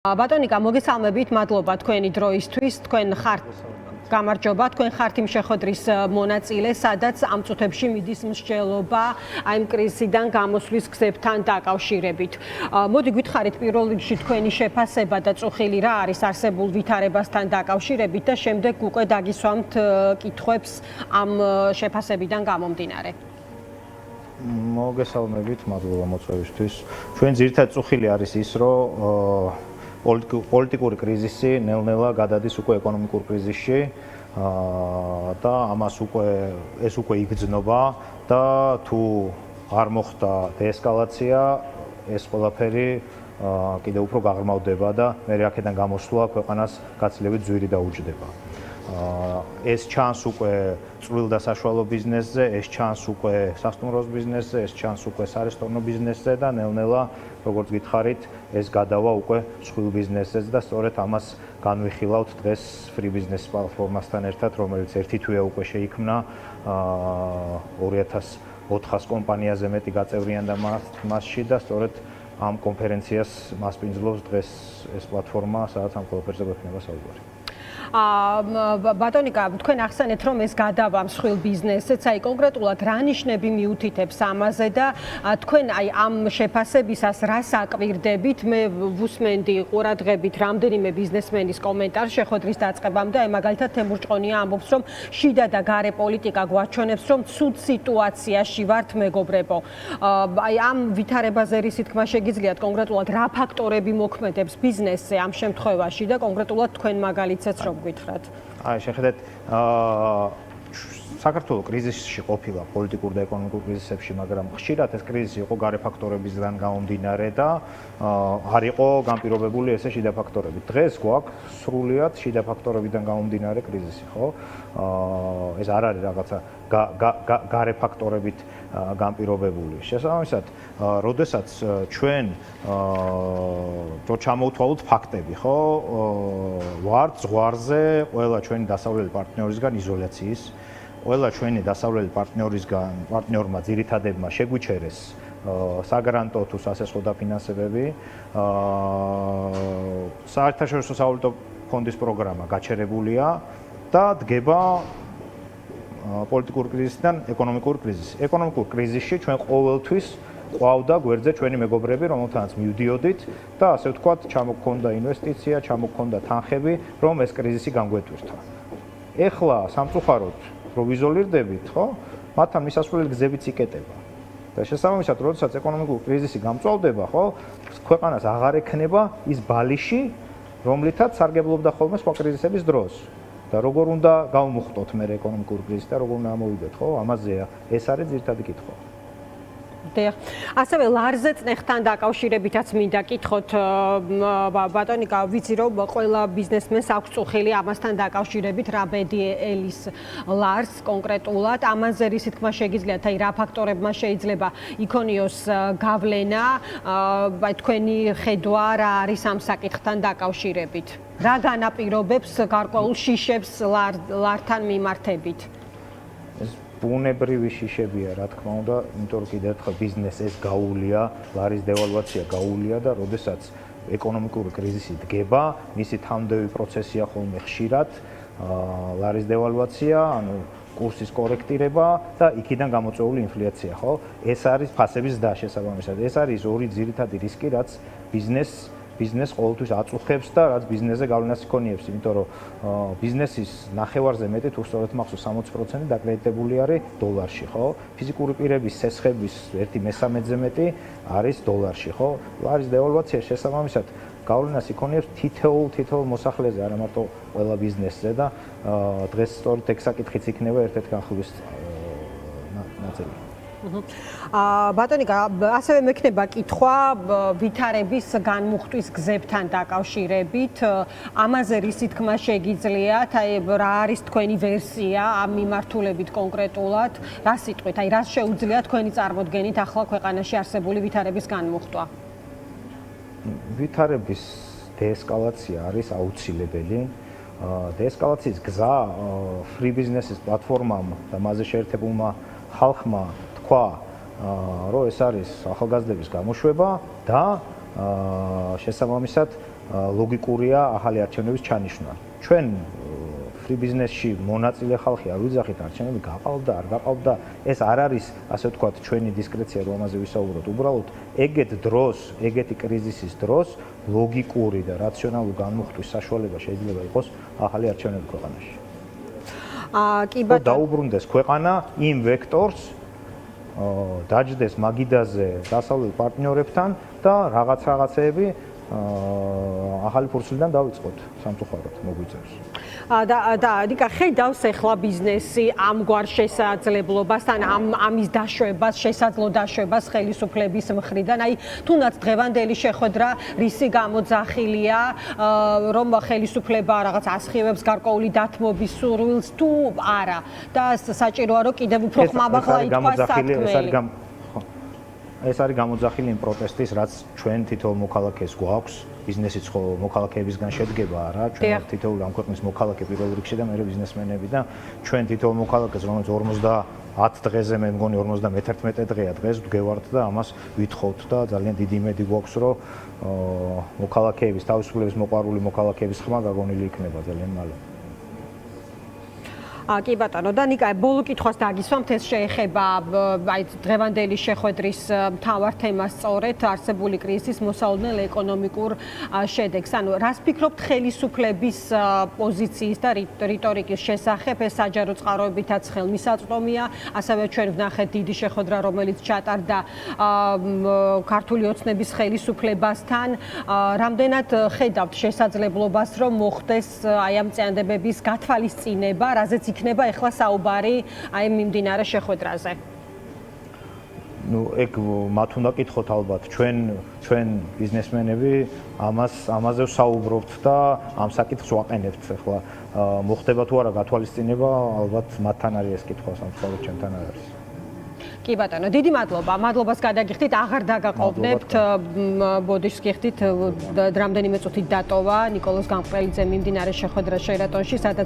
ბატონიკა, მოგესალმებით, მადლობა თქვენი დროისთვის, თქვენ ხართ გამარჯობა, თქვენ ხართ იმ შეხვედრის მონაწილე, სადაც ამ წუთებში მიდის მსჯელობა აი კრიზისიდან გამოსვლის გზებთან დაკავშირებით. მოდი გითხარით პირველ რიგში თქვენი შეფასება და წუხილი რა არის არსებულ ვითარებასთან დაკავშირებით და შემდეგ უკვე დაგისვამთ კითხვებს ამ შეფასებიდან გამომდინარე. მოგესალმებით, მადლობა მოწვევისთვის. ჩვენ ძირითადად წუხილი არის ის, რომ პოლიტიკური კრიზისი ნელ-ნელა გადადის უკვე ეკონომიკურ კრიზისში და ეს უკვე იგრძნობა და თუ არ მოხდა დეესკალაცია, ეს ყველაფერი კიდევ უფრო გაღრმავდება და მე აქედან გამოსვლა ქვეყანას გაცილებით ძვირი დაუჯდება. ეს ჩანს უკვე წვრილ და საშუალო ბიზნესზე, ეს ჩანს უკვე სასტუმროს ბიზნესზე, ეს ჩანს უკვე სარესტორნო ბიზნესზე და ნელ-ნელა, როგორც გითხარით, ეს გადავა უკვე მსხვილ ბიზნესზეც და სწორედ ამას განვიხილავთ დღეს Free Business პლატფორმასთან ერთად, რომელიც ერთი თვეა უკვე შეიქმნა 2400 კომპანიაზე მეტი გაწევრიანდა მასში და სწორედ ამ კონფერენციას მასპინძლობს დღეს ეს პლატფორმა, სადაც ამ ყველაფერზე გვექნება საუბარი. ბატონიკა, თქვენ ახსენეთ, რომ ეს გადავა მსხვილ ბიზნესზეც, აი კონკრეტულად რა ნიშნები მიუთითებს ამაზე და თქვენ აი ამ შეფასებისას რას აკვირდებით? მე ვუსმენდი ყურადღებით რამდენიმე ბიზნესმენის კომენტარს შეხვედრის დაწყებამდე, აი მაგალითად თემურ ჭყონია ამბობს, რომ შიდა და გარე პოლიტიკა გვაჩვენებს, რომ ცუდ სიტუაციაში ვართ მეგობრებო. აი ამ ვითარებაზე რისი თქმა შეგიძლიათ კონკრეტულად რა ფაქტორები მოქმედებს ბიზნესზე ამ შემთხვევაში და კონკრეტულად თქვენ მაგალითსაც რომ გითხრათ. შეხედეთ, საქართველოს კრიზისში ყოფილა პოლიტიკურ და ეკონომიკურ კრიზისებში, მაგრამ ხშირად ეს კრიზისი იყო გარე ფაქტორებისგან გამომდინარე და არ იყო განპირობებული ესე შიდა ფაქტორებით. დღეს გვაქვს სრულიად შიდა ფაქტორებიდან გამომდინარე კრიზისი, ხო? ეს არ არის რაღაცა გარე ფაქტორებით განპირობებული. შესაბამისად, როდესაც ჩვენ ჩამოვთვალოთ ფაქტები, ხო? ვართ ზღვარზე ყველა ჩვენი დასავლელი პარტნიორისგან იზოლაციის. ყველა ჩვენი დასავლელი პარტნიორმა ძირითადებმა შეგვიჩერეს საგრანტო თუ სასესხო დაფინანსებები. საერთაშორისო სავალუტო ფონდის პროგრამა გაჩერებულია და დგება პოლიტიკურ კრიზისიდან ეკონომიკურ კრიზისში. ეკონომიკურ კრიზისში ჩვენ ყოველთვის ყავდა გვერდზე ჩვენი მეგობრები, რომელთანაც მივდიოდით და ასე ვთქვათ, ჩამოგქონდა ინვესტიცია, ჩამოგქონდა თანხები, რომ ეს კრიზისი განგვეტვირთა. ეხლა სამწუხაროდ რო ვიზოლირდებით, ხო? მათთან მისასვლელი გზებიც იკეტება. და შესაბამისად, როდესაც ეკონომიკური კრიზისი გამწვავდება, ხო? ქვეყანას აღარ ექნება ის ბალიში, რომლითაც სარგებლობდა ხოლმე სხვა კრიზისების დროს. და როგორ უნდა გავმოხტოთ მე ეკონომიკური კრიზისი და როგორ უნდა ამოვიდეთ, ხო? ამაზეა. ეს არის ძირითადი კითხვა. ასევე ლარზე წნეხთან დაკავშირებითაც მინდა კითხოთ ბატონიკა, ვიცი რომ ყველა ბიზნესმენს აქვს წუხილი ამასთან დაკავშირებით რა ბედიელის ლარს კონკრეტულად, ამაზე რისი თქმა შეგიძლიათ, აი რა ფაქტორებმა შეიძლება იქონიოს გავლენა, აი თქვენი ხედვა რა არის ამ საკითხთან დაკავშირებით? რა განაპირობებს გარკვეულ შიშებს ლართან მიმართებით? ბუნებრივი შიშებია, რა თქმა უნდა, იმიტომ რომ კიდევ ერთხელ ბიზნესს ეს გაუვლია, ლარის დევალვაცია გაუვლია და როდესაც ეკონომიკური კრიზისი დგება, მისი თამდევი პროცესია ხოლმე ხშირად ლარის დევალვაცია, ანუ კურსის კორექტირება და იქიდან გამოწვეული ინფლაცია, ხო? ეს არის ფასების ზრდა შესაბამისად. ეს არის ორი ძირითადი რისკი, რაც ბიზნესს ყოველთვის აწუხებს და რაც ბიზნესზე გავლენას იქონიებს, იმიტომ რომ ბიზნესის ნახევარზე მეტი თუ სწორედ მახსოვს 60% დაკრედიტებული არის დოლარში, ხო? ფიზიკური პირების სესხების 1/13-ზე მეტი არის დოლარში, ხო? ლარის დევალვაცია შესაბამისად გავლენას იქონიებს თითოეულ მოსახლეზე, არა მარტო ყველა ბიზნესზე და დღეს სწორედ ეგ საკითხიც იქნება ერთ-ერთი განხილვის ნაწილი. ბატონიკა, ასევე მექნება კითხვა ვითარების განმუხტვის გზებთან დაკავშირებით. ამაზე რისი თქმა შეგიძლიათ? აი რა არის თქვენი ვერსია ამ მიმართულებით კონკრეტულად? რა სიტყვით? აი რას შეუძლია თქვენი წარმოდგენით ახლა ქვეყანაში არსებული ვითარების განმუხტვა? ვითარების დეესკალაცია არის აუცილებელი. დეესკალაციის გზა Free Business-ის პლატფორმამ და მასზე შეერთებულმა ხალხმა თქვა, რომ ეს არის ახალგაზრდების გამოშვება და შესაბამისად ლოგიკურია ახალი არჩევნების ჩანიშვნა. ჩვენ free business-ში მონაწილე ხალხი არ ვიძახით არჩევნები გაყავდა, არ გაყავდა, ეს არ არის, ასე ვთქვათ, ჩვენი დისკრეცია, რომ ამაზე ვისაუბროთ. უბრალოდ ეგეთ დროს, ეგეთი კრიზისის დროს ლოგიკური და რაციონალური განმუხტვის საშუალება შეიძლება იყოს ახალი არჩევნები ქვეყანაში. კი ბატონო. დაუბრუნდეს ქვეყანა იმ ვექტორს, დაჯდეს მაგიდაზე დასავლელ პარტნიორებთან და რაღაცეები ახალი ფურცლიდან დავიწყოთ სამწუხაროდ მოგვიწევს. და ნიკა ხედავს ახლა ბიზნესი ამგვარ შესაძლებლობასთან, ამის დაშვებას, შესაძლო დაშვებას ხელისუფლების მხრიდან. აი, თუნდაც დღევანდელი შეხვედრა რისი გამოძახილია, რომ ხელისუფლება რაღაც ასხივებს გარკვეული დათმობის სურვილს თუ არა. და საჭიროა რომ კიდევ უფრო ხმამაღლა ითქვას საქმე. ეს არის გამოძახილი იმ პროტესტის, რაც ჩვენ თითოეულ მოქალაქეს გვაქვს, ბიზნესიც ხო მოქალაქეებისგან შედგება არა, ჩვენ თითოეული ამ ქვეყნის მოქალაქე პირველ რიგში და მეორე ბიზნესმენები და ჩვენ თითოეულ მოქალაქეს, რომელიც 50 დღეზე მე მგონი 51 დღეა დღეს ვდგევართ და ამას ვითხოვთ და ძალიან დიდი იმედი გვაქვს, რომ მოქალაქეების თავისუფლების მოყვარული მოქალაქეების ხმა გაგონილი იქნება ძალიან მალე. კი ბატონო, და ნიკა ბოლო კითხვას დაგისვამთ, ეს შეეხება აი დღევანდელი შეხვედრის მთავარ თემას სწორედ არსებული კრიზისის მოსალოდნელ ეკონომიკურ შედეგს. ანუ რას ფიქრობთ ხელისუფლების პოზიციის და რიტორიკის შესახებ? ეს საჯარო წყაროებითაც ხელმისაწვდომია, ასევე ჩვენ ვნახეთ დიდი შეხვედრა, რომელიც ჩატარდა ქართული ოცნების ხელისუფლებასთან. რამდენად ხედავთ შესაძლებლობას, რომ მოხდეს აი ამ წინადადებების გათვალისწინება, რაზეც იქნება ახლა საუბარი აი მიმდინარე შეხვედრაზე. ეგ მათ უნდა კითხოთ ალბათ, ჩვენ ბიზნესმენები ამაზე ვსაუბრობთ და ამ საკითხს ვაყენებთ. ახლა მოხდება თუ არა გათვალისწინება, ალბათ მათთან არის ეს კითხვა, სამწუხაროდ ჩვენთან არ არის. კი ბატონო, დიდი მადლობა. მადლობას გადაგიხდით, აღარ დაგაყოვნებთ. ბოდიშს გიხდით, რამდენიმე წუთით დატოვა ნიკოლოზ გამყრელიძე მიმდინარე შეხვედრა შეერატონში, სადაც